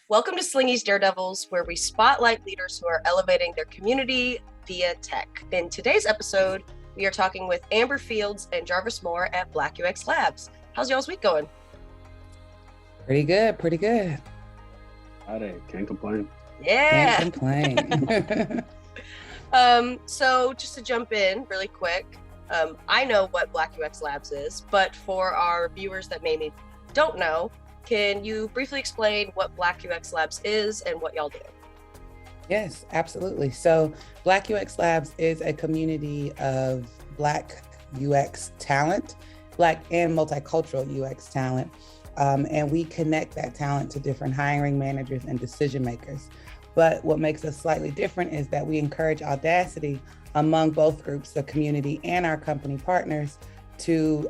Welcome to Slingy's Daredevils, where we spotlight leaders who are elevating their community via tech. In today's episode, we are talking with Amber Fields and Jarvis Moore at Black UX Labs. How's y'all's week going? Pretty good, pretty good. Friday, can't complain. Yeah. Can't complain. So just to jump in really quick, I know what Black UX Labs is, but for our viewers that maybe don't know, can you briefly explain what Black UX Labs is and what y'all do? Yes, absolutely. So Black UX Labs is a community of Black UX talent, Black and multicultural UX talent. And we connect that talent to different hiring managers and decision makers. But what makes us slightly different is that we encourage audacity among both groups, the community and our company partners, to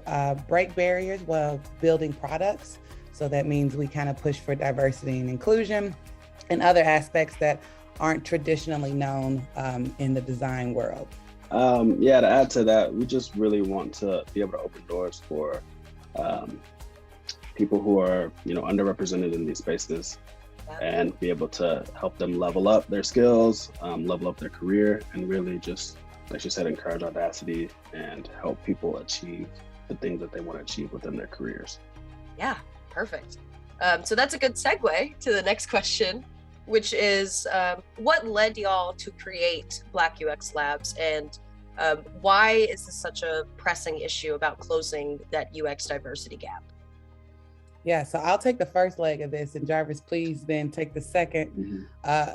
break barriers while building products. So that means we kind of push for diversity and inclusion and other aspects that aren't traditionally known in the design world. To add to that, we just really want to be able to open doors for people who are, underrepresented in these spaces, and be able to help them level up their skills, level up their career, and really just, like you said, encourage audacity and help people achieve the things that they want to achieve within their careers. Yeah, perfect. So that's a good segue to the next question, which is what led y'all to create Black UX Labs, and why is this such a pressing issue about closing that UX diversity gap? Yeah, so I'll take the first leg of this, and Jarvis, please then take the second.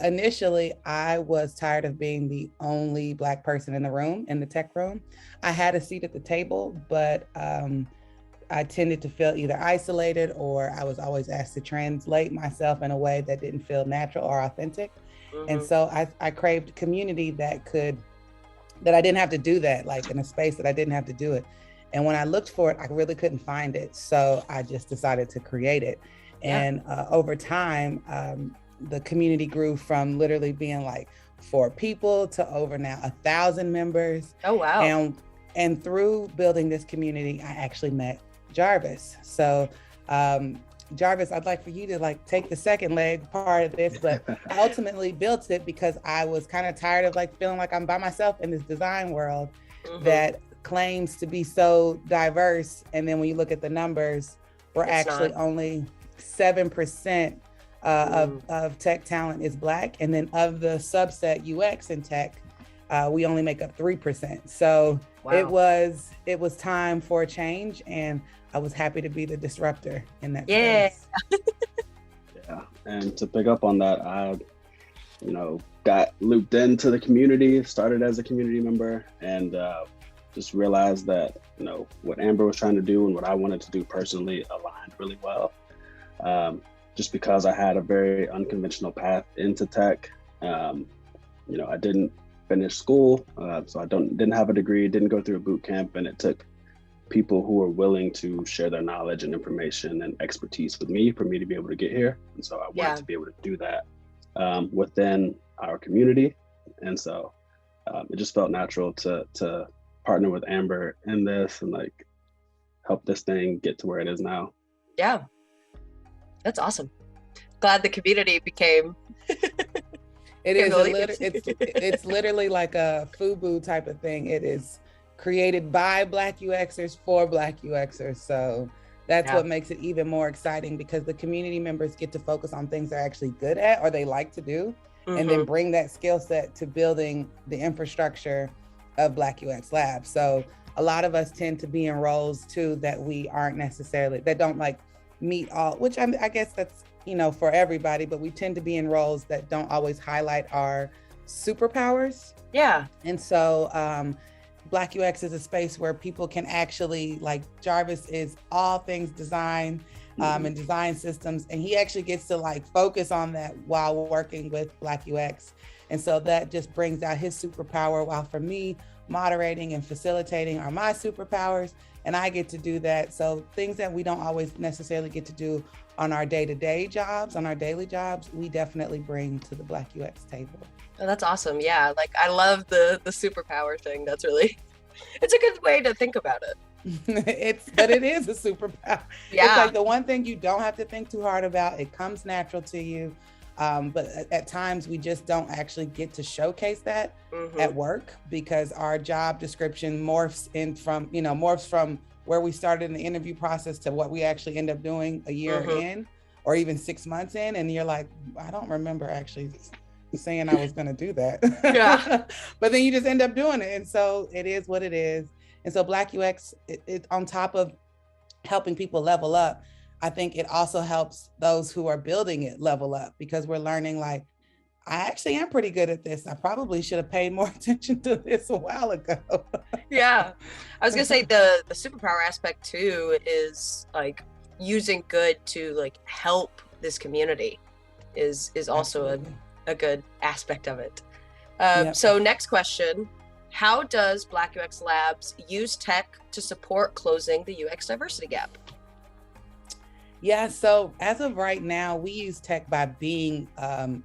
Initially, I was tired of being the only Black person in the room, in the tech room. I had a seat at the table, but I tended to feel either isolated, or I was always asked to translate myself in a way that didn't feel natural or authentic. And so I craved community that I didn't have to do that, like in a space that I didn't have to do it. And when I looked for it, I really couldn't find it. So I just decided to create it. And over time, the community grew from literally being like 4 people to over now 1,000 members. Oh, wow. And through building this community, I actually met Jarvis. So Jarvis, I'd like for you to take the second leg part of this, but I ultimately built it because I was kind of tired of feeling like I'm by myself in this design world that claims to be so diverse. And then when you look at the numbers, we're actually only 7% of tech talent is Black. And then of the subset UX in tech, we only make up 3%. So it was time for a change, and I was happy to be the disruptor in that space. Yeah, and to pick up on that, I, got looped into the community, started as a community member, and just realized that, what Amber was trying to do and what I wanted to do personally aligned really well. Just because I had a very unconventional path into tech. I didn't finish school, so I didn't have a degree, didn't go through a boot camp, and it took people who were willing to share their knowledge and information and expertise with me for me to be able to get here. And so I wanted to be able to do that within our community. And so it just felt natural to partner with Amber in this and help this thing get to where it is now. Yeah, that's awesome. Glad the community became it's literally like a FUBU type of thing. It is created by Black UXers for Black UXers. So that's what makes it even more exciting, because the community members get to focus on things they're actually good at or they like to do, and then bring that skill set to building the infrastructure of Black UX Labs. So a lot of us tend to be in roles too that we aren't necessarily, that don't meet all, which I guess that's, for everybody, but we tend to be in roles that don't always highlight our superpowers. Yeah. And so Black UX is a space where people can actually, Jarvis is all things design and design systems, and he actually gets to focus on that while working with Black UX. And so that just brings out his superpower, while for me, moderating and facilitating are my superpowers, and I get to do that. So things that we don't always necessarily get to do on our day-to-day jobs, on our daily jobs, we definitely bring to the Black UX table. Oh, that's awesome. Yeah, I love the superpower thing. That's really, it's a good way to think about it. But it is a superpower. Yeah. It's like the one thing you don't have to think too hard about. It comes natural to you. But at times we just don't actually get to showcase that at work, because our job description morphs from where we started in the interview process to what we actually end up doing a year in, or even 6 months in. And you're like, I don't remember actually saying I was going to do that. Yeah. But then you just end up doing it. And so it is what it is. And so Black UX, it on top of helping people level up, I think it also helps those who are building it level up, because we're learning, like, I actually am pretty good at this. I probably should have paid more attention to this a while ago. Yeah. I was gonna say the superpower aspect too is like using good to like help this community is also a good aspect of it. So next question, how does Black UX Labs use tech to support closing the UX diversity gap? Yeah, so as of right now, we use tech by being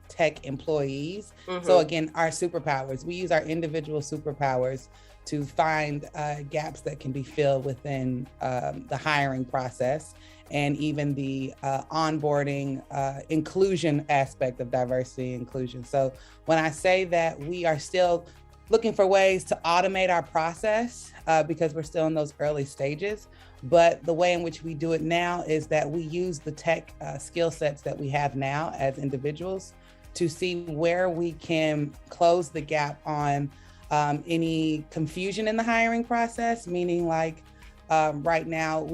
tech employees. So again, our superpowers, we use our individual superpowers to find gaps that can be filled within the hiring process, and even the onboarding inclusion aspect of diversity inclusion. So when I say that we are still looking for ways to automate our process, because we're still in those early stages, but the way in which we do it now is that we use the tech skill sets that we have now as individuals to see where we can close the gap on any confusion in the hiring process, meaning like right now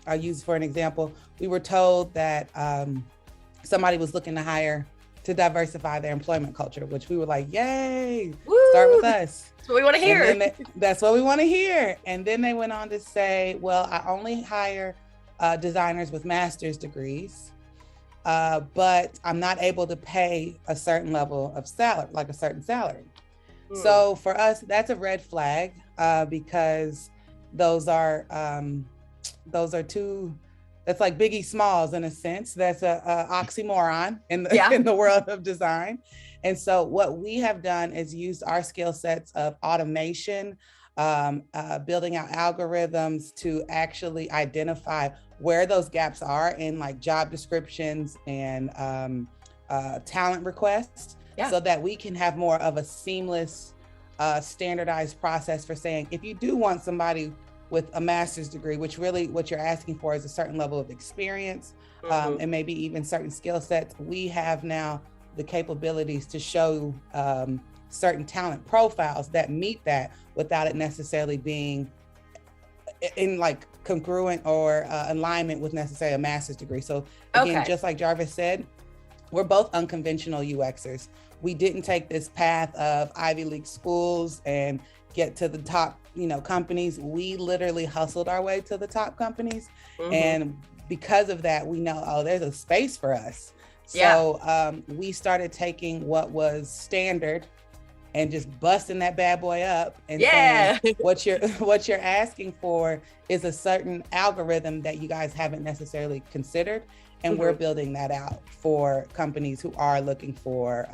I'll use for an example, we were told that somebody was looking to hire to diversify their employment culture, which we were like, yay, Woo! Start with us. That's what we want to hear. That's what we want to hear. And then they went on to say, well, I only hire designers with master's degrees, but I'm not able to pay a certain level of salary, like a certain salary. So for us, that's a red flag, because those are two, that's like Biggie Smalls in a sense. That's a oxymoron in the world of design. And so what we have done is used our skill sets of automation, building out algorithms to actually identify where those gaps are in like job descriptions and talent requests, so that we can have more of a seamless, standardized process for saying, if you do want somebody with a master's degree, which really what you're asking for is a certain level of experience, and maybe even certain skill sets, we have now the capabilities to show certain talent profiles that meet that without it necessarily being in like congruent or alignment with necessarily a master's degree. So again, just like Jarvis said, we're both unconventional UXers. We didn't take this path of Ivy League schools and get to the top, companies. We literally hustled our way to the top companies. And because of that, we know, there's a space for us. So we started taking what was standard and just busting that bad boy up and saying, what you're asking for is a certain algorithm that you guys haven't necessarily considered. And we're building that out for companies who are looking for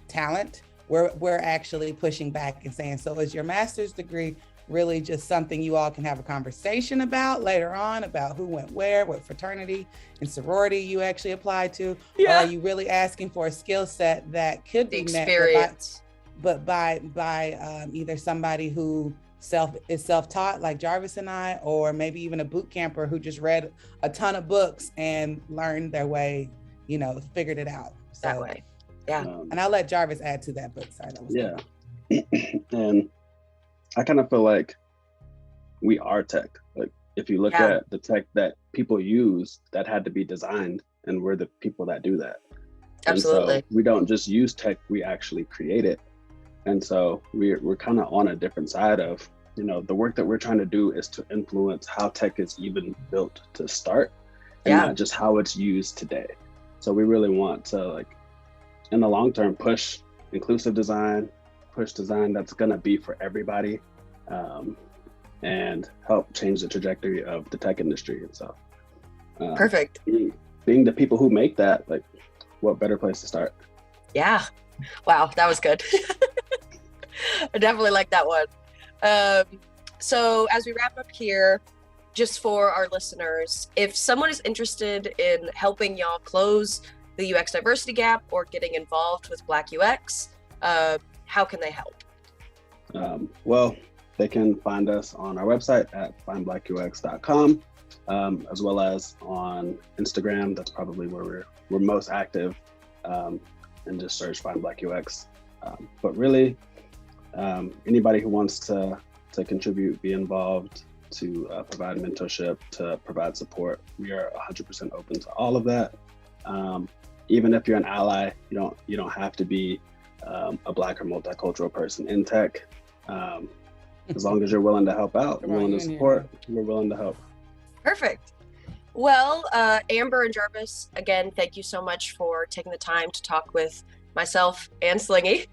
talent. We're actually pushing back and saying, so is your master's degree really just something you all can have a conversation about later on, about who went where, what fraternity and sorority you actually applied to? Or are you really asking for a skill set that could be met by either somebody who is self-taught like Jarvis and I, or maybe even a boot camper who just read a ton of books and learned their way, figured it out. So, that way. Yeah. And I'll let Jarvis add to that, but sorry, that was And I kind of feel like we are tech. Like if you look at the tech that people use, that had to be designed, and we're the people that do that. Absolutely. And so we don't just use tech, we actually create it. And so we're kind of on a different side of, the work that we're trying to do is to influence how tech is even built to start, and not just how it's used today. So we really want to, like, in the long term, push inclusive design, push design that's going to be for everybody, and help change the trajectory of the tech industry. And so perfect. Being the people who make that, like, what better place to start? Yeah. Wow, that was good. I definitely like that one. So as we wrap up here, just for our listeners, if someone is interested in helping y'all close the UX diversity gap or getting involved with Black UX, how can they help? Well, they can find us on our website at findblackux.com, as well as on Instagram. That's probably where we're most active, and just search Find Black UX. But really, anybody who wants to contribute, be involved, to provide mentorship, to provide support, we are 100% open to all of that. Even if you're an ally, you don't have to be a Black or multicultural person in tech. As long as you're willing to help out, you're willing to support, we're willing to help. Perfect. Well, Amber and Jarvis, again, thank you so much for taking the time to talk with myself and Slingy.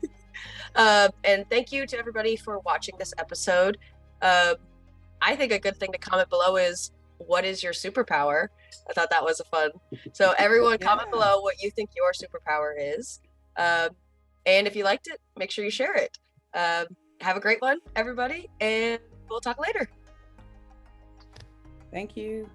And thank you to everybody for watching this episode. I think a good thing to comment below is, what is your superpower? I thought that was fun. So everyone comment below what you think your superpower is. And if you liked it, make sure you share it. Have a great one, everybody, and we'll talk later. Thank you.